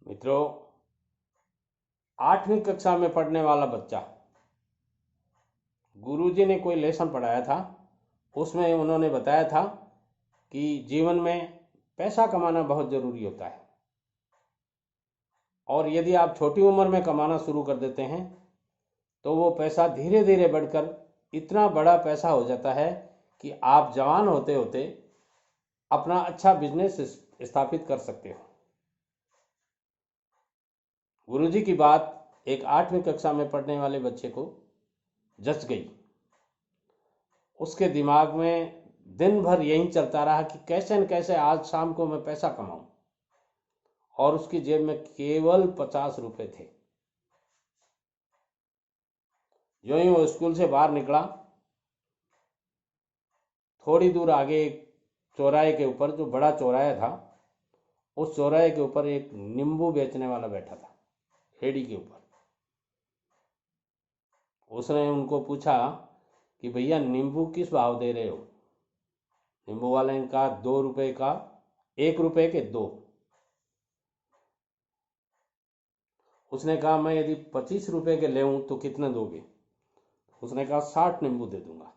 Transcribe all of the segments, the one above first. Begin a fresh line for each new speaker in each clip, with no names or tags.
मित्रों, 8वीं कक्षा में पढ़ने वाला बच्चा, गुरुजी ने कोई लेसन पढ़ाया था। उसमें उन्होंने बताया था कि जीवन में पैसा कमाना बहुत ज़रूरी होता है और यदि आप छोटी उम्र में कमाना शुरू कर देते हैं तो वो पैसा धीरे धीरे बढ़कर इतना बड़ा पैसा हो जाता है कि आप जवान होते होते अपना अच्छा बिजनेस स्थापित कर सकते हो। गुरुजी की बात एक 8वीं कक्षा में पढ़ने वाले बच्चे को जच गई। उसके दिमाग में दिन भर यही चलता रहा कि कैसे न कैसे आज शाम को मैं पैसा कमाऊं, और उसकी जेब में केवल 50 रुपए थे। जो ही वो स्कूल से बाहर निकला, थोड़ी दूर आगे एक चौराहे के ऊपर, जो बड़ा चौराहा था, उस चौराहे के ऊपर एक नींबू बेचने वाला बैठा था, रेहड़ी के ऊपर। उसने उनको पूछा कि भैया नींबू किस भाव दे रहे हो? नींबू वाले ने कहा 2 रुपए का 1 रुपए के 2। उसने कहा मैं यदि 25 रुपए के ले तो कितने दोगे? उसने कहा 60 नींबू दे दूंगा।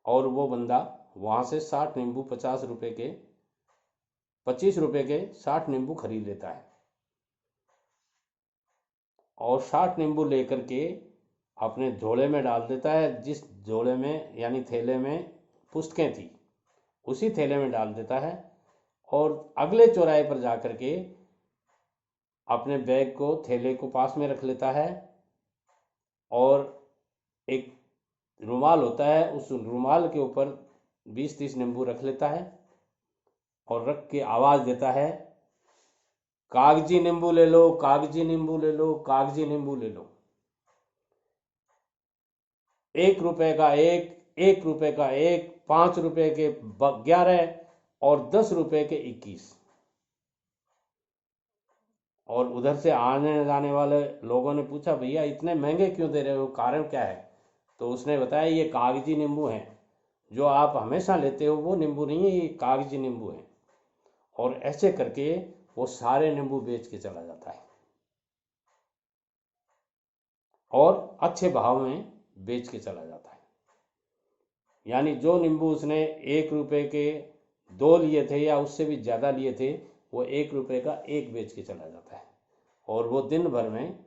और वो बंदा वहां से 60 नींबू 50 रुपए के 25 रुपए के 60 नींबू खरीद लेता है और 60 नींबू लेकर के अपने झोले में डाल देता है। जिस झोले में यानी थैले में पुस्तकें थी, उसी थैले में डाल देता है और अगले चौराहे पर जाकर के अपने बैग को, थैले को पास में रख लेता है और एक रुमाल होता है, उस रुमाल के ऊपर 20-30 नींबू रख लेता है और रख के आवाज देता है, कागजी नींबू ले लो, कागजी नींबू ले लो, कागजी नींबू ले लो। 1 रुपए का 1, 1 रुपए का 1, 5 रुपए के 11 और 10 रुपए के 21। और उधर से आने जाने वाले लोगों ने पूछा, भैया इतने महंगे क्यों दे रहे हो, कारण क्या है? तो उसने बताया, ये कागजी नींबू हैं, जो आप हमेशा लेते हो वो नींबू नहीं है, ये कागजी नींबू है। और ऐसे करके वो सारे नींबू बेच के चला जाता है और अच्छे भाव में बेच के चला जाता है। यानी जो नींबू उसने 1 रुपए के 2 लिए थे या उससे भी ज़्यादा लिए थे, वो 1 रुपए का 1 बेच के चला जाता है और वो दिन भर में,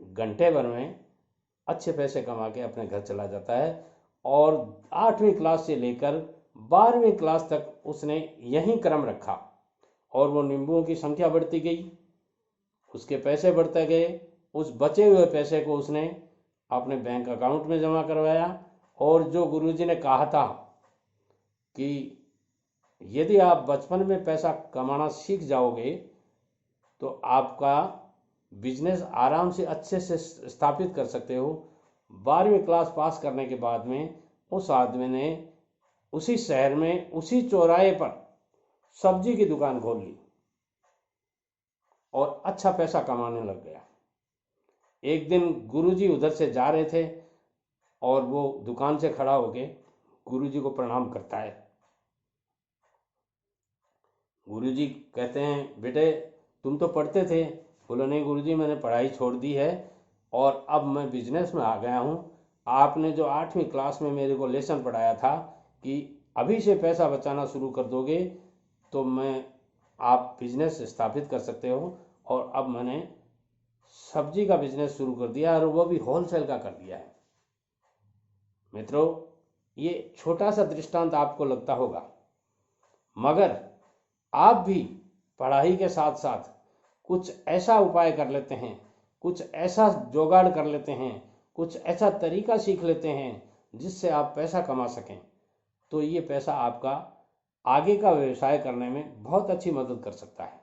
घंटे भर में अच्छे पैसे कमा के अपने घर चला जाता है। और 8वीं क्लास से लेकर 12वीं क्लास तक उसने यही क्रम रखा और वो नींबुओं की संख्या बढ़ती गई, उसके पैसे बढ़ते गए। उस बचे हुए पैसे को उसने अपने बैंक अकाउंट में जमा करवाया और जो गुरुजी ने कहा था कि यदि आप बचपन में पैसा कमाना सीख जाओगे तो आपका बिजनेस आराम से अच्छे से स्थापित कर सकते हो। 12वीं क्लास पास करने के बाद में उस आदमी ने उसी शहर में, उसी चौराहे पर सब्जी की दुकान खोल ली और अच्छा पैसा कमाने लग गया। एक दिन गुरुजी उधर से जा रहे थे और वो दुकान से खड़ा होके गुरुजी को प्रणाम करता है। गुरुजी कहते हैं, बेटे तुम तो पढ़ते थे? बोलो नहीं गुरुजी, मैंने पढ़ाई छोड़ दी है और अब मैं बिजनेस में आ गया हूँ। आपने जो 8वीं क्लास में मेरे को लेसन पढ़ाया था कि अभी से पैसा बचाना शुरू कर दोगे तो आप बिजनेस स्थापित कर सकते हो, और अब मैंने सब्जी का बिजनेस शुरू कर दिया और वो भी होलसेल का कर दिया है। मित्रों, ये छोटा सा दृष्टांत आपको लगता होगा, मगर आप भी पढ़ाई के साथ साथ कुछ ऐसा उपाय कर लेते हैं, कुछ ऐसा जुगाड़ कर लेते हैं, कुछ ऐसा तरीका सीख लेते हैं जिससे आप पैसा कमा सकें, तो ये पैसा आपका आगे का व्यवसाय करने में बहुत अच्छी मदद कर सकता है।